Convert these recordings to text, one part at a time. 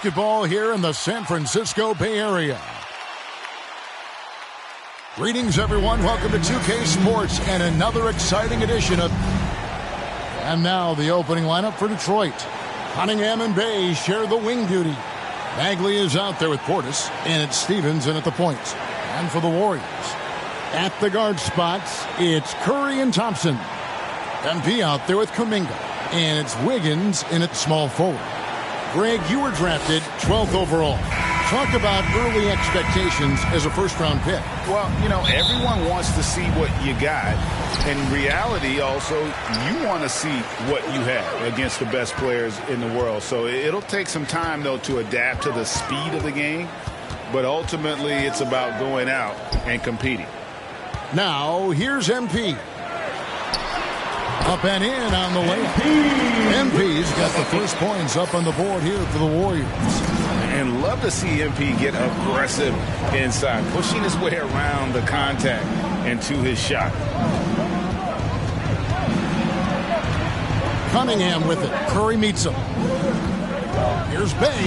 basketball here in the San Francisco Bay Area. Greetings, everyone. Welcome to 2K Sports and another exciting edition of... And now the opening lineup for Detroit. Cunningham and Bay share the wing duty. Bagley is out there with Portis, and it's Stevens in at the point. And for the Warriors, at the guard spots, it's Curry and Thompson. MP out there with Kuminga, and it's Wiggins in at small forward. Greg, you were drafted 12th overall. Talk about early expectations as a first-round pick. Well, you know, everyone wants to see what you got. In reality, also, you want to see what you have against the best players in the world. So it'll take some time, though, to adapt to the speed of the game. But ultimately, it's about going out and competing. Now, here's MP. Up and in on the layup. MP's got the first points up on the board here for the Warriors. And love to see MP get aggressive inside, pushing his way around the contact and to his shot. Cunningham with it. Curry meets him. Here's Bay.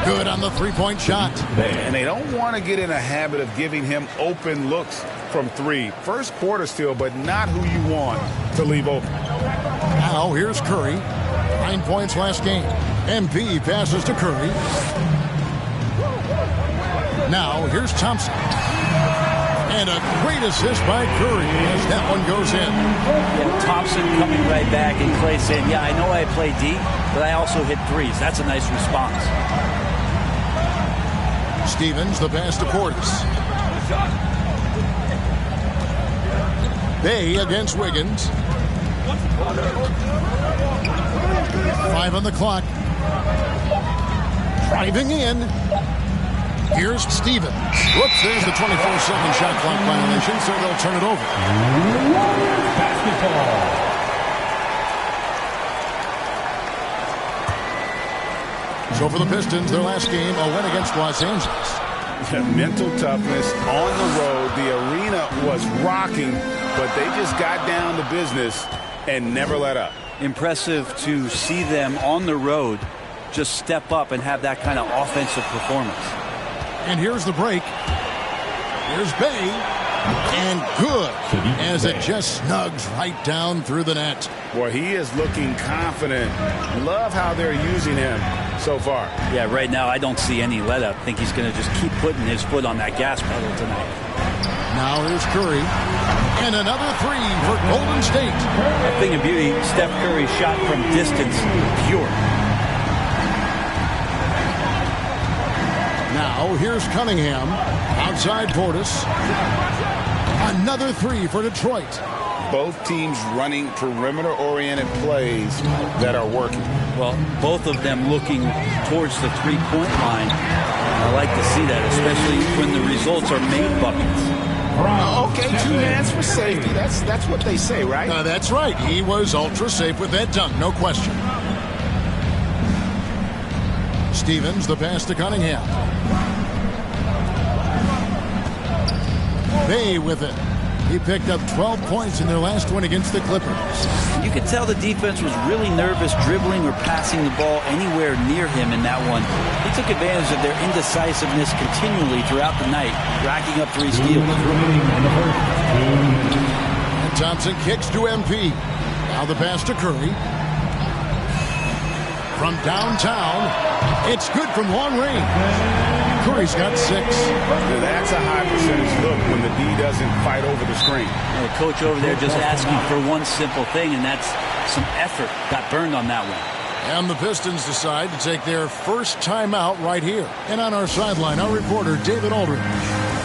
Good on the three-point shot. And they don't want to get in a habit of giving him open looks from three. First quarter still, but not who you want to leave open. Now here's Curry. 9 points last game. MP passes to Curry. Now here's Thompson. And a great assist by Curry as that one goes in. Yeah, Thompson coming right back and Clay saying, yeah, I know I play D, but I also hit threes. That's a nice response. Stevens, the pass to Portis. Bay against Wiggins. 5 on the clock. Driving in. Here's Stevens. Whoops, there's the 24-second shot clock violation, so they'll turn it over. Basketball. So for the Pistons, their last game, a win against Los Angeles. Mental toughness on the road. The arena was rocking, but they just got down to business and never let up. Impressive to see them on the road just step up and have that kind of offensive performance. And here's the break. Here's Bay. And good as it just snugs right down through the net. Boy, he is looking confident. Love how they're using him so far. Yeah, right now I don't see any let up. I think he's going to just keep putting his foot on that gas pedal tonight. Now here's Curry. And another three for Golden State. A thing of beauty, Steph Curry's shot from distance, pure. Now here's Cunningham. Outside Portis. Another three for Detroit. Both teams running perimeter-oriented plays that are working. Well, both of them looking towards the three-point line. I like to see that, especially when the results are made buckets. Okay, 2 hands for safety. That's what they say, right? That's right. He was ultra safe with that dunk, no question. Stevens, the pass to Cunningham. Bay with it. He picked up 12 points in their last win against the Clippers. You could tell the defense was really nervous dribbling or passing the ball anywhere near him in that one. He took advantage of their indecisiveness continually throughout the night, racking up 3 steals. And Thompson kicks to MP. Now the pass to Curry. From downtown, it's good from long range. Curry's got 6. That's a high percentage look when the D doesn't fight over the screen. The coach over there just asking for one simple thing, and that's some effort. Got burned on that one. And the Pistons decide to take their first timeout right here. And on our sideline, our reporter, David Aldridge.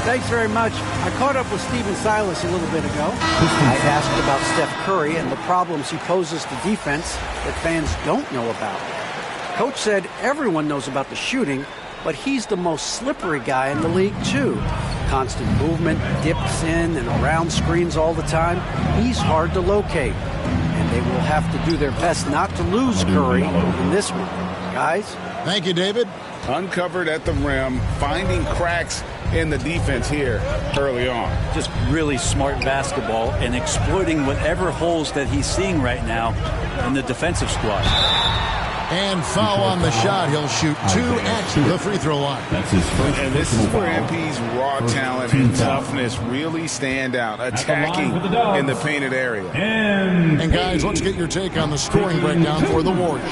Thanks very much. I caught up with Stephen Silas a little bit ago. I asked about Steph Curry and the problems he poses to defense that fans don't know about. Coach said everyone knows about the shooting, but he's the most slippery guy in the league, too. Constant movement, dips in and around screens all the time. He's hard to locate. And they will have to do their best not to lose Curry in this one. Guys? Thank you, David. Uncovered at the rim, finding cracks in the defense here early on. Just really smart basketball and exploiting whatever holes that he's seeing right now in the defensive squad. And foul on the shot. He'll shoot 2 at the free throw line. That's his first. And this is where MP's raw talent and toughness really stand out, attacking in the painted area. And guys, let's get your take on the scoring breakdown for the Warriors.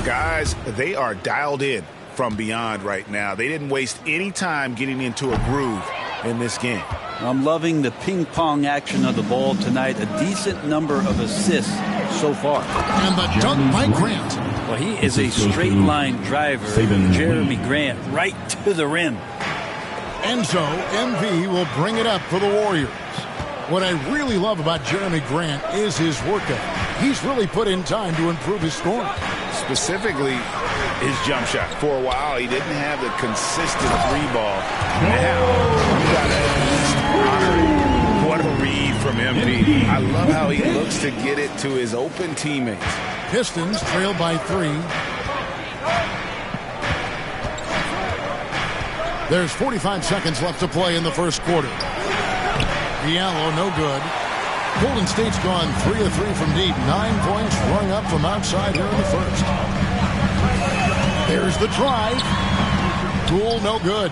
Guys, they are dialed in from beyond right now. They didn't waste any time getting into a groove in this game. I'm loving the ping pong action of the ball tonight. A decent number of assists so far. And the dunk by Grant. Well, he is a straight line driver. Jeremy Grant right to the rim. And so MV will bring it up for the Warriors. What I really love about Jeremy Grant is his work ethic. He's really put in time to improve his scoring. Specifically, his jump shot. For a while, he didn't have the consistent 3-ball. Now, you got to at least honor it. What a read from MP. I love how he looks to get it to his open teammates. Pistons trail by 3. There's 45 seconds left to play in the first quarter. Diallo, no good. Golden State's gone 3 of 3 from deep. 9 points rung up from outside here in the first. There's the drive. Poole, no good.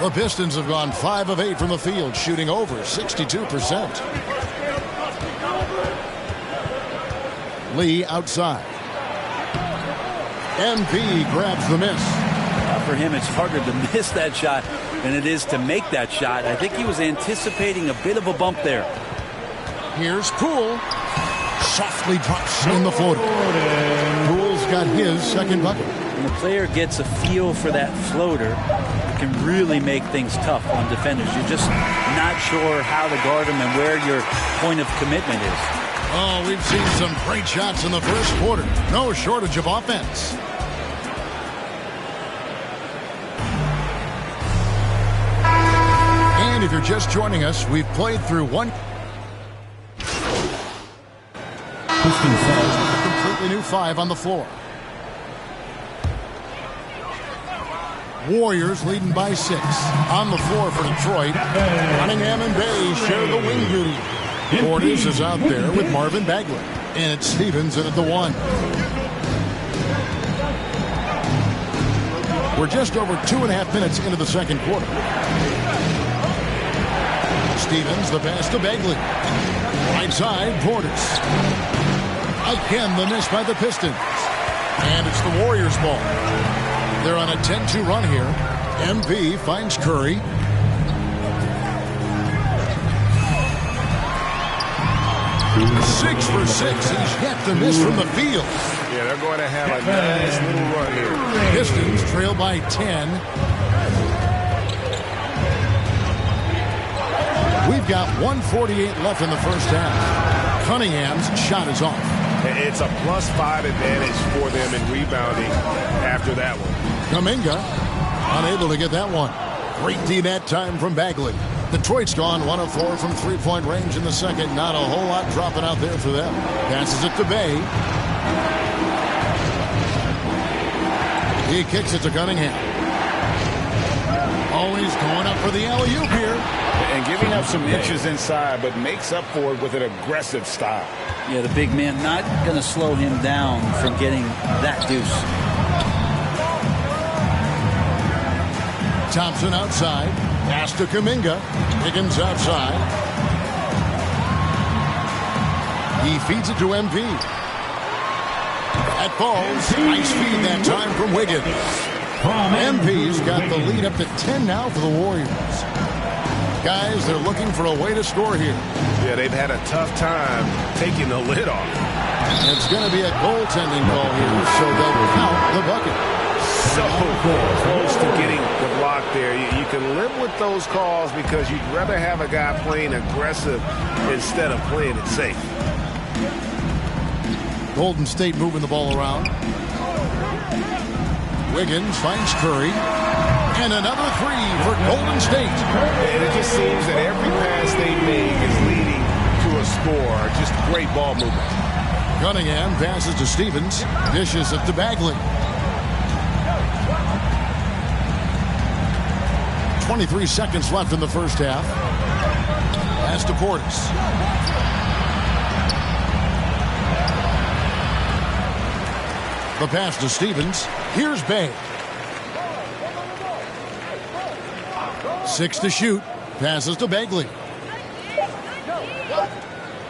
The Pistons have gone 5 of 8 from the field, shooting over 62%. Lee outside. MP grabs the miss. For him, it's harder to miss that shot than it is to make that shot. I think he was anticipating a bit of a bump there. Here's Poole. Softly drops in the floater. Poole's got his second bucket. When the player gets a feel for that floater, it can really make things tough on defenders. You're just not sure how to guard them and where your point of commitment is. Oh, we've seen some great shots in the first quarter. No shortage of offense. And if you're just joining us, we've played through one completely new 5 on the floor. Warriors leading by 6. On the floor for Detroit. Cunningham and Bay share the wing duty. Portis is out there with Marvin Bagley. And it's Stevens in at the 1. We're just over 2.5 minutes into the second quarter. Stevens, the pass to Bagley. Right side, Portis. Again, the miss by the Pistons. And it's the Warriors' ball. They're on a 10-2 run here. MV finds Curry. Six for 6. He's yet to miss from the field. Yeah, they're going to have a nice little run here. Pistons trail by 10. We've got 1:48 left in the first half. Cunningham's shot is off. It's a +5 advantage for them in rebounding after that one. Kuminga unable to get that one. Great D that time from Bagley. Detroit's gone 1 of 4 from 3-point range in the second. Not a whole lot dropping out there for them. Passes it to Bay. He kicks it to Cunningham. Always going up for the alley-oop here. And giving up some inches inside, but makes up for it with an aggressive style. Yeah, the big man not going to slow him down from getting that deuce. Thompson outside. Pass to Kuminga. Higgins outside. He feeds it to MP. That falls. Nice feed that time from Wiggins. MP's got the lead up to 10 now for the Warriors. Guys, they're looking for a way to score here. Yeah, they've had a tough time taking the lid off. It's going to be a goaltending call here, so they'll count the bucket. So close to getting the block there. You can live with those calls because you'd rather have a guy playing aggressive instead of playing it safe. Golden State moving the ball around. Wiggins finds Curry. And another 3 for Golden State. And it just seems that every pass they make is leading to a score. Just great ball movement. Cunningham passes to Stevens. Dishes it to Bagley. 23 seconds left in the first half. Pass to Portis. The pass to Stevens. Here's Bay. 6 to shoot. Passes to Bagley.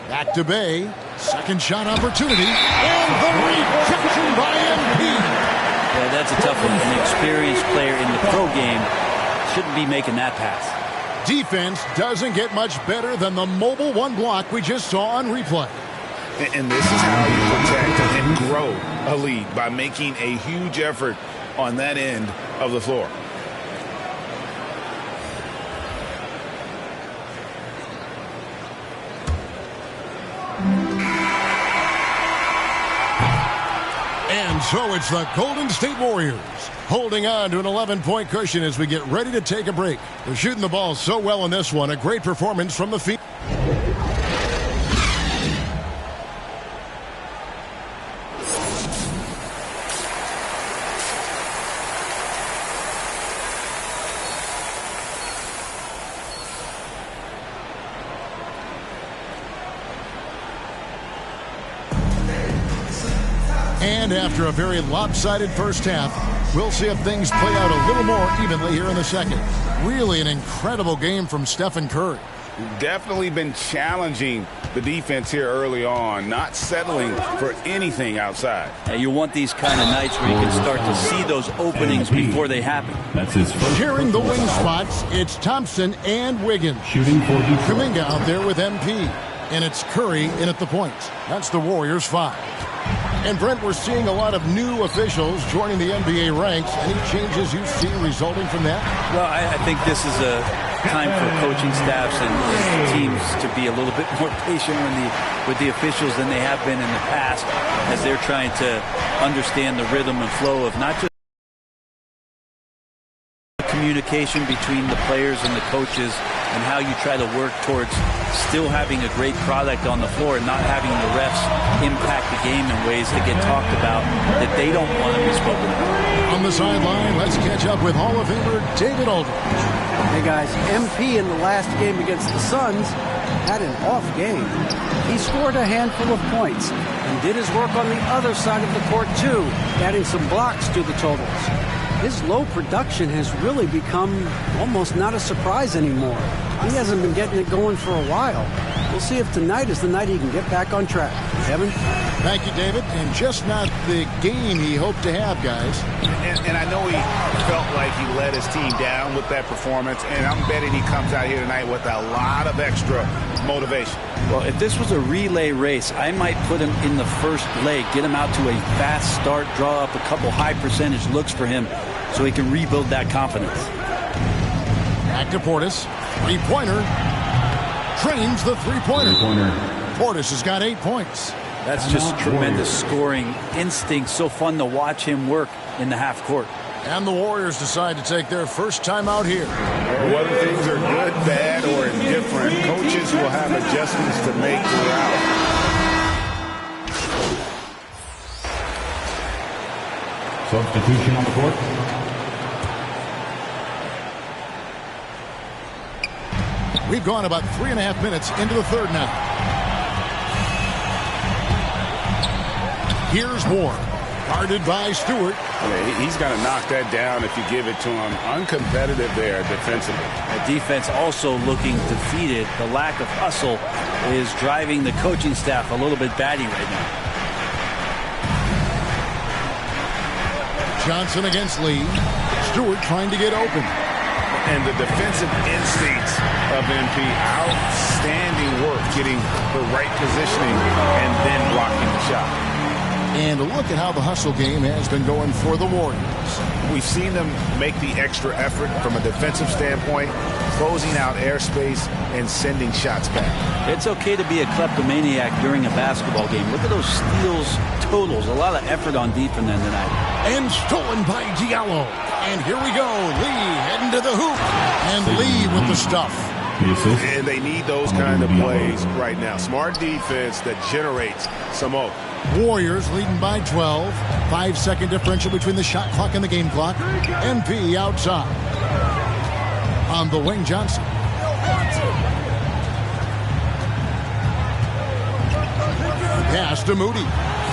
Back to Bay. Second shot opportunity. And the rejection by MP. Yeah, that's a tough one. An experienced player in the pro game shouldn't be making that pass. Defense doesn't get much better than the mobile one block we just saw on replay. And this is how you protect and grow a lead, by making a huge effort on that end of the floor. And so it's the Golden State Warriors holding on to an 11-point cushion as we get ready to take a break. They're shooting the ball so well in this one. A great performance from the field. And after a very lopsided first half, we'll see if things play out a little more evenly here in the second. Really an incredible game from Stephen Curry. Definitely been challenging the defense here early on, not settling for anything outside. Yeah, you want these kind of nights where you can start to see those openings before they happen. That's his first. Sharing the wing spots, it's Thompson and Wiggins. Shooting for Detroit. Kuminga out there with MP. And it's Curry in at the points. That's the Warriors' 5. And Brent, we're seeing a lot of new officials joining the NBA ranks. Any changes you see resulting from that? Well, I think this is a time for coaching staffs and teams to be a little bit more patient with the officials than they have been in the past, as they're trying to understand the rhythm and flow of not just communication between the players and the coaches, and how you try to work towards still having a great product on the floor and not having the refs impact the game in ways that get talked about that they don't want to be spoken about. On the sideline, let's catch up with Hall of Famer David Aldridge. Hey guys, MP in the last game against the Suns had an off game. He scored a handful of points and did his work on the other side of the court too, adding some blocks to the totals. His low production has really become almost not a surprise anymore. He hasn't been getting it going for a while. We'll see if tonight is the night he can get back on track. Evan? Thank you, David. And just not the game he hoped to have, guys. And I know he felt like he let his team down with that performance, and I'm betting he comes out here tonight with a lot of extra motivation. Well, if this was a relay race, I might put him in the first leg, get him out to a fast start, draw up a couple high percentage looks for him so he can rebuild that confidence. Back to Portis. Three-pointer. Trains the three-pointer. Portis has got 8 points. That's just tremendous scoring instinct. So fun to watch him work in the half court. And the Warriors decide to take their first time out here. Whether things are good, bad, or indifferent, coaches will have adjustments to make throughout. Substitution on the court. We've gone about 3.5 minutes into the third now. Here's Moore. Guarded by Stewart. Yeah, he's got to knock that down if you give it to him. Uncompetitive there defensively. The defense also looking defeated. The lack of hustle is driving the coaching staff a little bit batty right now. Johnson against Lee. Stewart trying to get open. And the defensive instincts of MP, outstanding work getting the right positioning and then blocking the shot. And look at how the hustle game has been going for the Warriors. We've seen them make the extra effort from a defensive standpoint, closing out airspace and sending shots back. It's okay to be a kleptomaniac during a basketball game. Look at those steals totals. A lot of effort on deep in them tonight. And stolen by Diallo. And here we go. Lee heading to the hoop. And Lee with the stuff. And they need those kind of plays right now. Smart defense that generates some open. Warriors leading by 12. 5-second differential between the shot clock and the game clock. MP outside. On the wing, Johnson. Pass to Moody.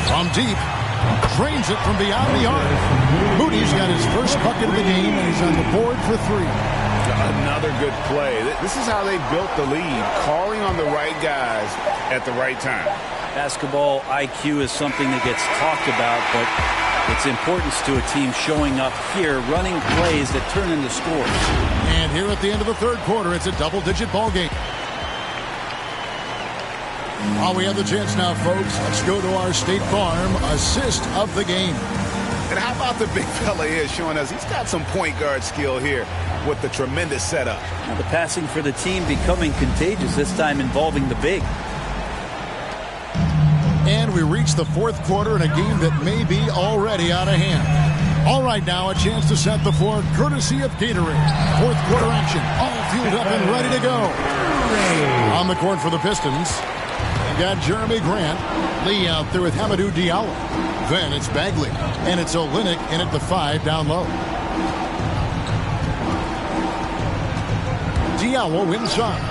From deep. Drains it from beyond the arc. Moody's got his first bucket of the game, and he's on the board for 3. Another good play. This is how they built the lead, calling on the right guys at the right time. Basketball IQ is something that gets talked about, but its importance to a team showing up here, running plays that turn into scores. And here at the end of the third quarter, it's a double-digit ball game. While we have the chance now, folks, let's go to our State Farm assist of the game. And how about the big fella here showing us he's got some point guard skill here with the tremendous setup. Now the passing for the team becoming contagious, this time involving the big. And we reach the fourth quarter in a game that may be already out of hand. All right, now a chance to set the floor courtesy of Gatorade. Fourth quarter action, all fueled up and ready to go. On the court for the Pistons, you got Jeremy Grant. Lee out there with Hamidou Diallo. Then it's Bagley, and it's Olynyk in at the 5 down low. Diallo inside,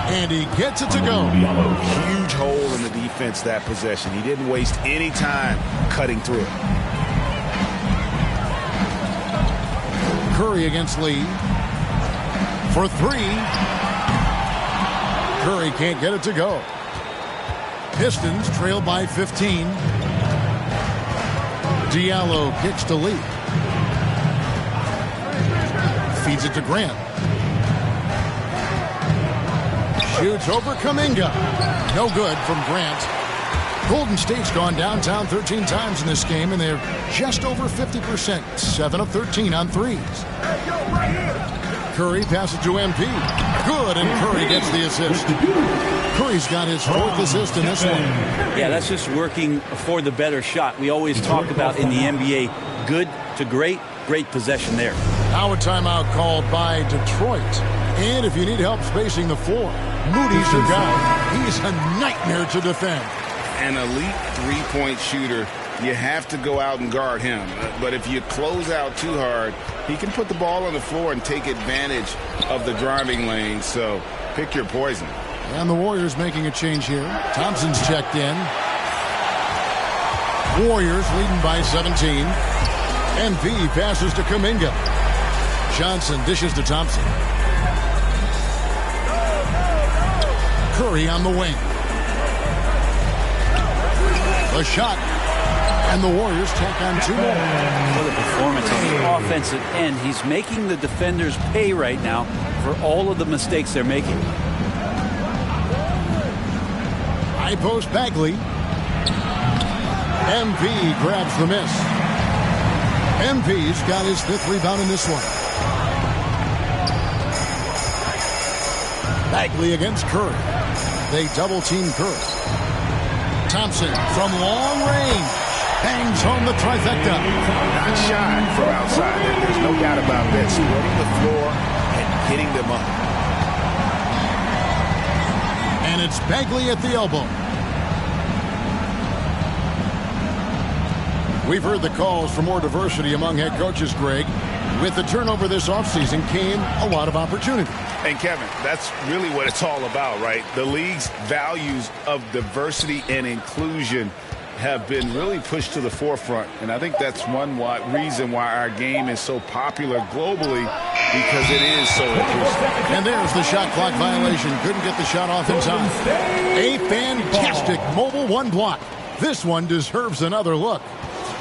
and he gets it to go. Huge hole in the defense that possession. He didn't waste any time cutting through it. Curry against Lee for 3. Curry can't get it to go. Pistons trail by 15. Diallo kicks to Lee. Feeds it to Grant. Shoots over Kuminga. No good from Grant. Golden State's gone downtown 13 times in this game, and they're just over 50%. 7 of 13 on threes. Curry passes to MP. Good, and Curry gets the assist. Curry's got his 4th assist in this one. Yeah, that's just working for the better shot. We always talk about in the NBA, good to great, great possession there. Now a timeout called by Detroit. And if you need help spacing the floor, Moody's your guy. He's a nightmare to defend. An elite three-point shooter. You have to go out and guard him. But if you close out too hard, he can put the ball on the floor and take advantage of the driving lane. So pick your poison. And the Warriors making a change here. Thompson's checked in. Warriors leading by 17. MP passes to Kuminga. Johnson dishes to Thompson. Curry on the wing. The shot. And the Warriors tack on 2 more. For the performance on the offensive end, he's making the defenders pay right now for all of the mistakes they're making. High post Bagley. MP grabs the miss. MP's got his 5th rebound in this one. Bagley against Curry. They double team Curry. Thompson from long range bangs home the trifecta. Not shy from outside. There's no doubt about that. Spreading the floor and getting them up. And it's Bagley at the elbow. We've heard the calls for more diversity among head coaches, Greg. With the turnover this offseason came a lot of opportunity. And Kevin, that's really what it's all about, right? The league's values of diversity and inclusion have been really pushed to the forefront. And I think that's one reason why our game is so popular globally, because it is so inclusive. And there's the shot clock violation. Couldn't get the shot off in time. A fantastic mobile 1 block. This one deserves another look.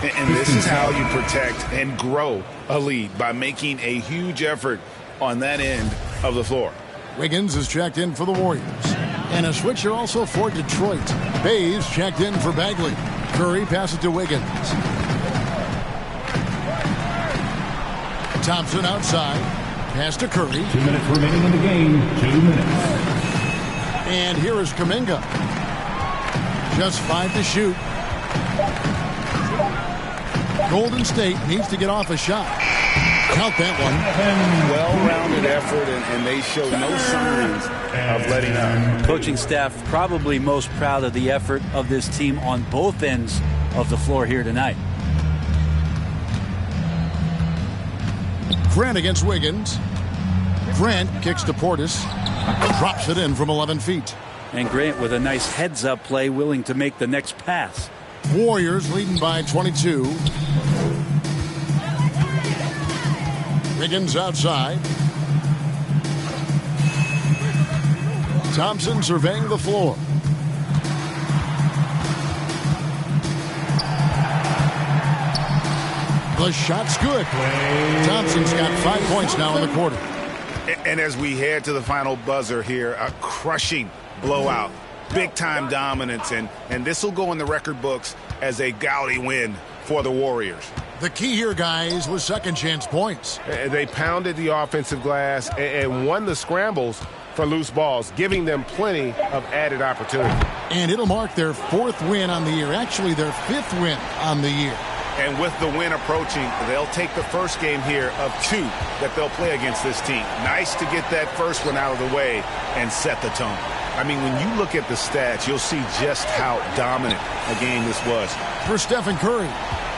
And this is how you protect and grow a lead, by making a huge effort on that end of the floor. Wiggins is checked in for the Warriors. And a switcher also for Detroit. Bays checked in for Bagley. Curry passes to Wiggins. Thompson outside. Pass to Curry. 2 minutes remaining in the game. 2 minutes. And here is Kuminga. Just 5 to shoot. Golden State needs to get off a shot. Count that one. Well-rounded effort, and they show no signs of letting up. Coaching staff probably most proud of the effort of this team on both ends of the floor here tonight. Grant against Wiggins. Grant kicks to Portis. Drops it in from 11 feet. And Grant with a nice heads-up play, willing to make the next pass. Warriors leading by 22. Wiggins outside. Thompson surveying the floor. The shot's good. Thompson's got 5 points now in the quarter. And as we head to the final buzzer here, a crushing blowout, big-time dominance, and this will go in the record books as a gaudy win for the Warriors. The key here, guys, was second-chance points. They pounded the offensive glass and won the scrambles for loose balls, giving them plenty of added opportunity. And it'll mark their 4th win on the year, actually their 5th win on the year. And with the win approaching, they'll take the first game here of 2 that they'll play against this team. Nice to get that first one out of the way and set the tone. I mean, when you look at the stats, you'll see just how dominant a game this was. For Stephen Curry.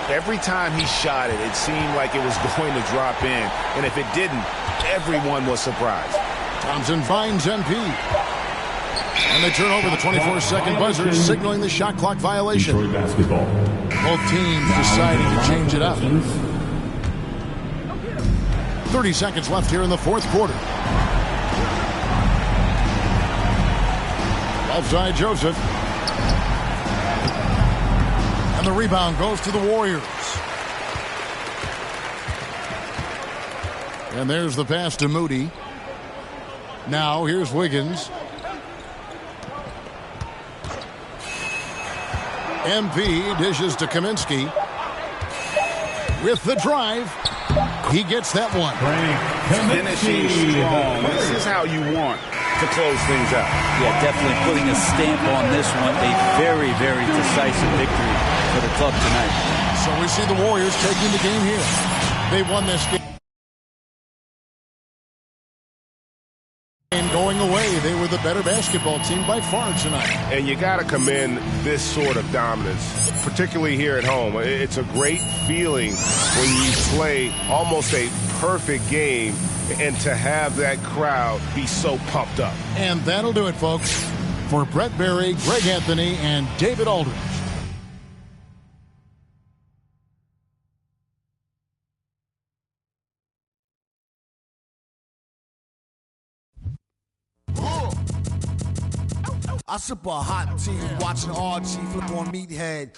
Every time he shot it, it seemed like it was going to drop in. And if it didn't, everyone was surprised. Thompson finds MP. And they turn over the 24-second buzzer, signaling the shot clock violation. Detroit basketball. Both teams deciding to change it up. 30 seconds left here in the 4th quarter. Left side, Joseph. And the rebound goes to the Warriors. And there's the pass to Moody. Now here's Wiggins. MP dishes to Kaminsky. With the drive, he gets that one. Finishing strong. This is how you want to close things out. Yeah, definitely putting a stamp on this one. A very, very decisive victory for the club tonight. So we see the Warriors taking the game here. They won this game. And going away, they were the better basketball team by far tonight. And you got to commend this sort of dominance, particularly here at home. It's a great feeling when you play almost a perfect game and to have that crowd be so pumped up. And that'll do it, folks. For Brett Berry, Greg Anthony, and David Aldridge. I sip a hot tea, watching RG flip on Meathead.